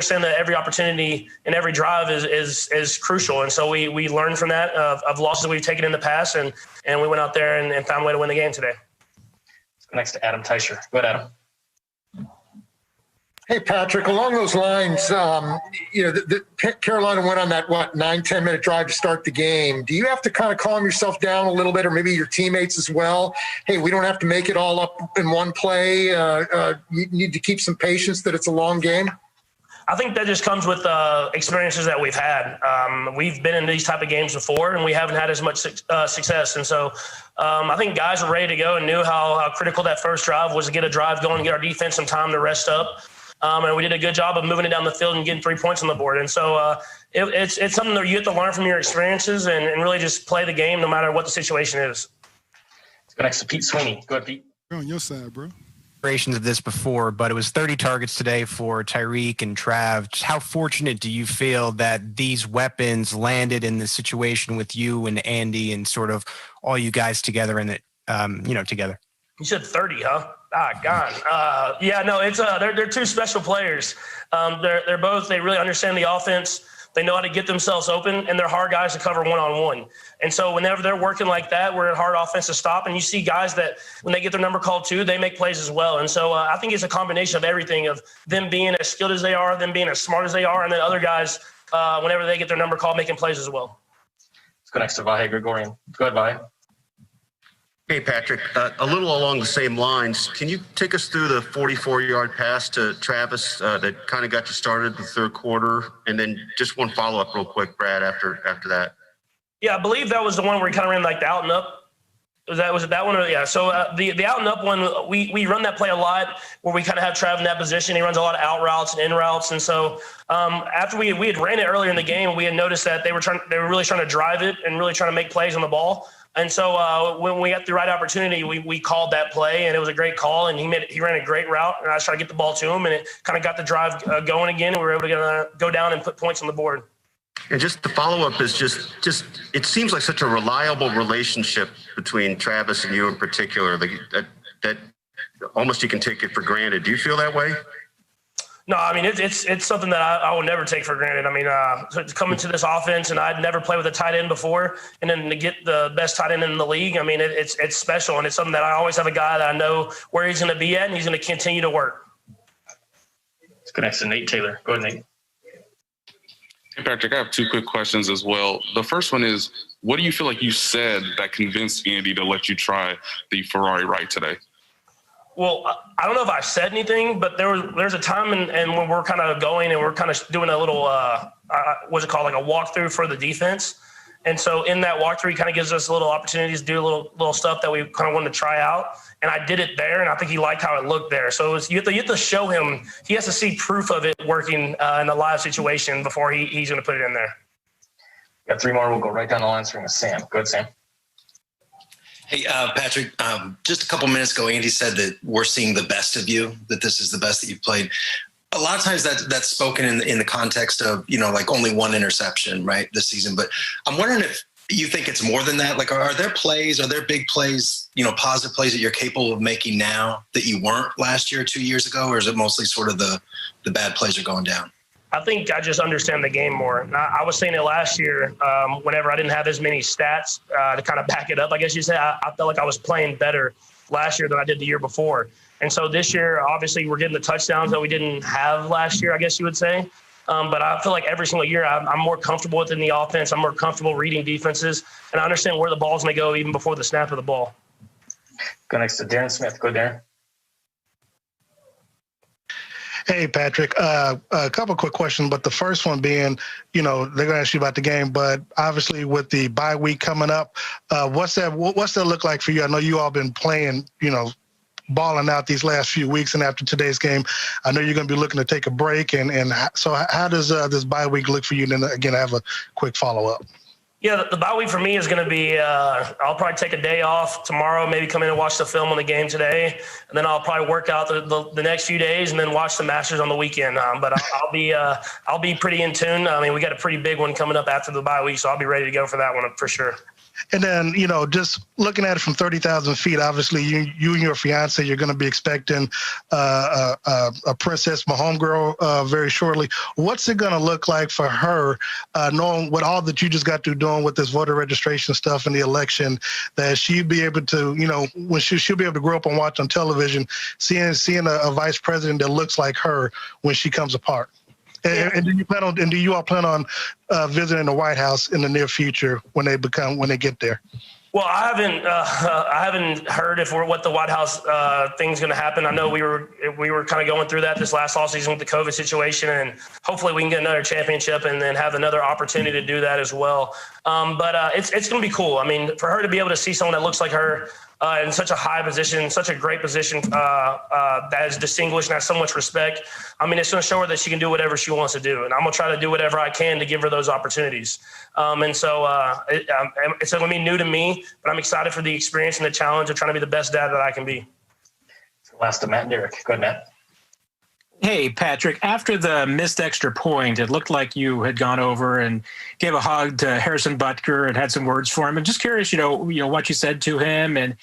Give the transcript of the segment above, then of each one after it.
understand that every opportunity and every drive is crucial. And so we learned from that of losses we've taken in the past, and we went out there and found a way to win the game today. Next to Adam Teicher. Go ahead, Adam. Hey, Patrick, along those lines, the Carolina went on that, 9-10 minute drive to start the game. Do you have to kind of calm yourself down a little bit, or maybe your teammates as well? Hey, we don't have to make it all up in one play. You need to keep some patience that it's a long game. I think that just comes with experiences that we've had. We've been in these type of games before, and we haven't had as much success. And so I think guys were ready to go and knew how critical that first drive was to get a drive going, get our defense some time to rest up. And we did a good job of moving it down the field and getting 3 points on the board. And so it's something that you have to learn from your experiences and really just play the game no matter what the situation is. Let's go next to Pete Sweeney. Go ahead, Pete. We're on your side, bro. Of this before, but it was 30 targets today for Tyreek and Trav. Just how fortunate do you feel that these weapons landed in the situation with you and Andy and sort of all you guys together in it, together? You said 30, huh? God. It's they're two special players. They're both, they really understand the offense. They know how to get themselves open, and they're hard guys to cover one-on-one. And so whenever they're working like that, we're a hard offense to stop. And you see guys that when they get their number called too, they make plays as well. And so I think it's a combination of everything, of them being as skilled as they are, them being as smart as they are, and then other guys, whenever they get their number called, making plays as well. Let's go next to Vahe Gregorian. Go ahead, Vahe. Hey, Patrick, a little along the same lines, can you take us through the 44-yard pass to Travis that kind of got you started in the third quarter? And then just one follow-up real quick, Brad, after that. Yeah, I believe that was the one where he kind of ran like the out and up. Was it that one? Yeah. So the out and up one, we run that play a lot where we kind of have Trav in that position. He runs a lot of out routes and in routes. And so after we had ran it earlier in the game, we had noticed that they were really trying to drive it and really trying to make plays on the ball. And so when we got the right opportunity, we called that play, and it was a great call, and he ran a great route, and I was trying to get the ball to him, and it kind of got the drive going again, and we were able to go down and put points on the board. And just the follow-up is just it seems like such a reliable relationship between Travis and you in particular, that almost you can take it for granted. Do you feel that way? No, I mean, it's something that I will never take for granted. I mean, to come into this offense, and I'd never played with a tight end before, and then to get the best tight end in the league, I mean, it's special, and it's something that I always have a guy that I know where he's going to be at, and he's going to continue to work. Let's go next to Nate Taylor. Go ahead, Nate. Hey, Patrick, I have two quick questions as well. The first one is, what do you feel like you said that convinced Andy to let you try the Ferrari ride today? Well, I don't know if I said anything, but there's a time and when we're kind of going and we're kind of doing a little, what's it called, like a walkthrough for the defense. And so in that walkthrough, he kind of gives us little opportunities to do little stuff that we kind of wanted to try out. And I did it there, and I think he liked how it looked there. So you have to show him. He has to see proof of it working in a live situation before he's going to put it in there. Got three more. We'll go right down the line, starting with Sam. Go ahead, Sam. Hey, Patrick, just a couple minutes ago, Andy said that we're seeing the best of you, that this is the best that you've played. A lot of times that's spoken in the context of, like only one interception, right, this season. But I'm wondering if you think it's more than that. Like, are there big plays, positive plays that you're capable of making now that you weren't last year, 2 years ago? Or is it mostly sort of the bad plays are going down? I think I just understand the game more. I was saying it last year whenever I didn't have as many stats to kind of back it up. I guess you say I felt like I was playing better last year than I did the year before. And so this year, obviously, we're getting the touchdowns that we didn't have last year, I guess you would say. But I feel like every single year I'm more comfortable within the offense. I'm more comfortable reading defenses. And I understand where the ball's going to go even before the snap of the ball. Go next to Darren Smith. Go, Darren. Hey, Patrick, a couple quick questions, but the first one being, they're going to ask you about the game, but obviously with the bye week coming up, what's that look like for you? I know you all been playing, balling out these last few weeks, and after today's game, I know you're going to be looking to take a break. And so how does this bye week look for you? And then again, I have a quick follow-up. Yeah, the bye week for me is going to be I'll probably take a day off tomorrow, maybe come in and watch the film on the game today, and then I'll probably work out the next few days and then watch the Masters on the weekend. But I'll be pretty in tune. I mean, we got a pretty big one coming up after the bye week, so I'll be ready to go for that one for sure. And then, just looking at it from 30,000 feet, obviously you and your fiance, you're going to be expecting a Princess Mahomes girl very shortly. What's it going to look like for her, knowing what all that you just got through doing with this voter registration stuff and the election, that she'd be able to, when she'll be able to grow up and watch on television, seeing a vice president that looks like her when she comes apart? And do you all plan on visiting the White House in the near future when they get there? Well, I haven't heard what the White House thing's going to happen. I know we were kind of going through that this last offseason with the COVID situation, and hopefully we can get another championship and then have another opportunity to do that as well. But it's going to be cool. I mean, for her to be able to see someone that looks like her in such a high position, such a great position that is distinguished and has so much respect. I mean, it's going to show her that she can do whatever she wants to do. And I'm going to try to do whatever I can to give her those opportunities. It's going to be new to me, but I'm excited for the experience and the challenge of trying to be the best dad that I can be. Last to Matt and Derek. Go ahead, Matt. Hey, Patrick, after the missed extra point, it looked like you had gone over and gave a hug to Harrison Butker and had some words for him. I'm just curious, what you said to him, and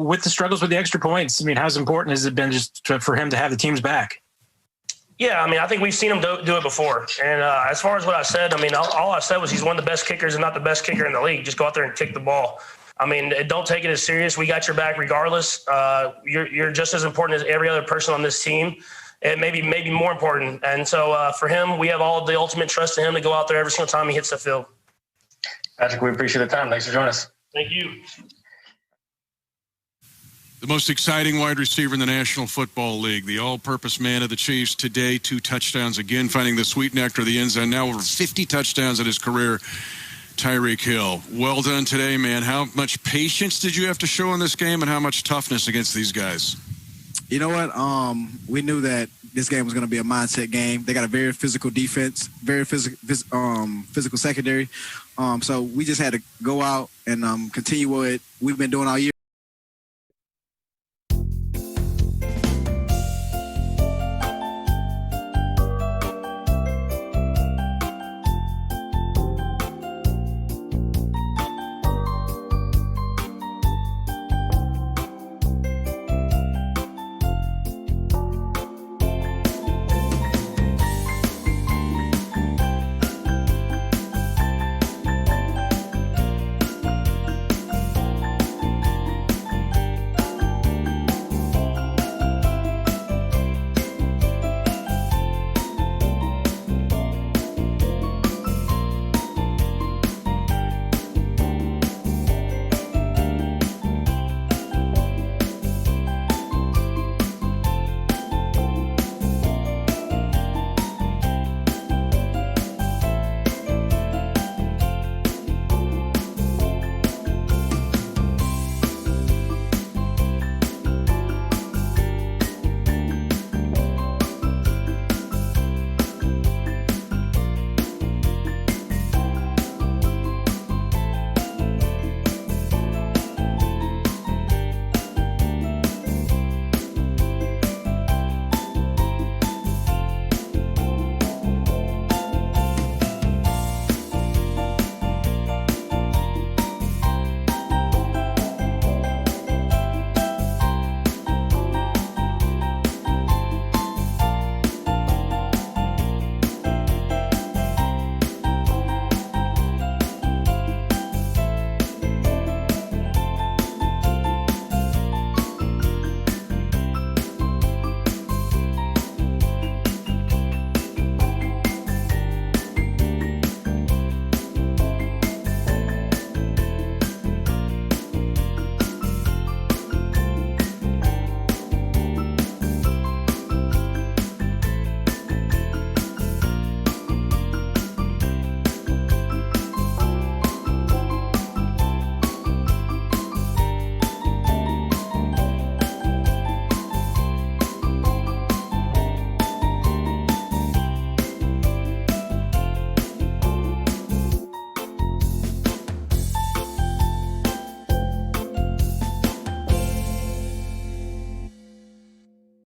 with the struggles with the extra points, I mean, how important has it been just for him to have the team's back? Yeah, I mean, I think we've seen him do it before. And as far as what I said, I mean, all I said was he's one of the best kickers and not the best kicker in the league. Just go out there and kick the ball. I mean, don't take it as serious. We got your back regardless. You're just as important as every other person on this team. It maybe more important. And so for him, we have all the ultimate trust in him to go out there every single time he hits the field. Patrick, we appreciate the time. Thanks for joining us. Thank you. The most exciting wide receiver in the National Football League, the all-purpose man of the Chiefs today, 2 touchdowns again, finding the sweet nectar of the end zone. Now over 50 touchdowns in his career, Tyreek Hill. Well done today, man. How much patience did you have to show in this game, and how much toughness against these guys? You know what? We knew that this game was going to be a mindset game. They got a very physical defense, very physical secondary. So we just had to go out and continue what we've been doing all year.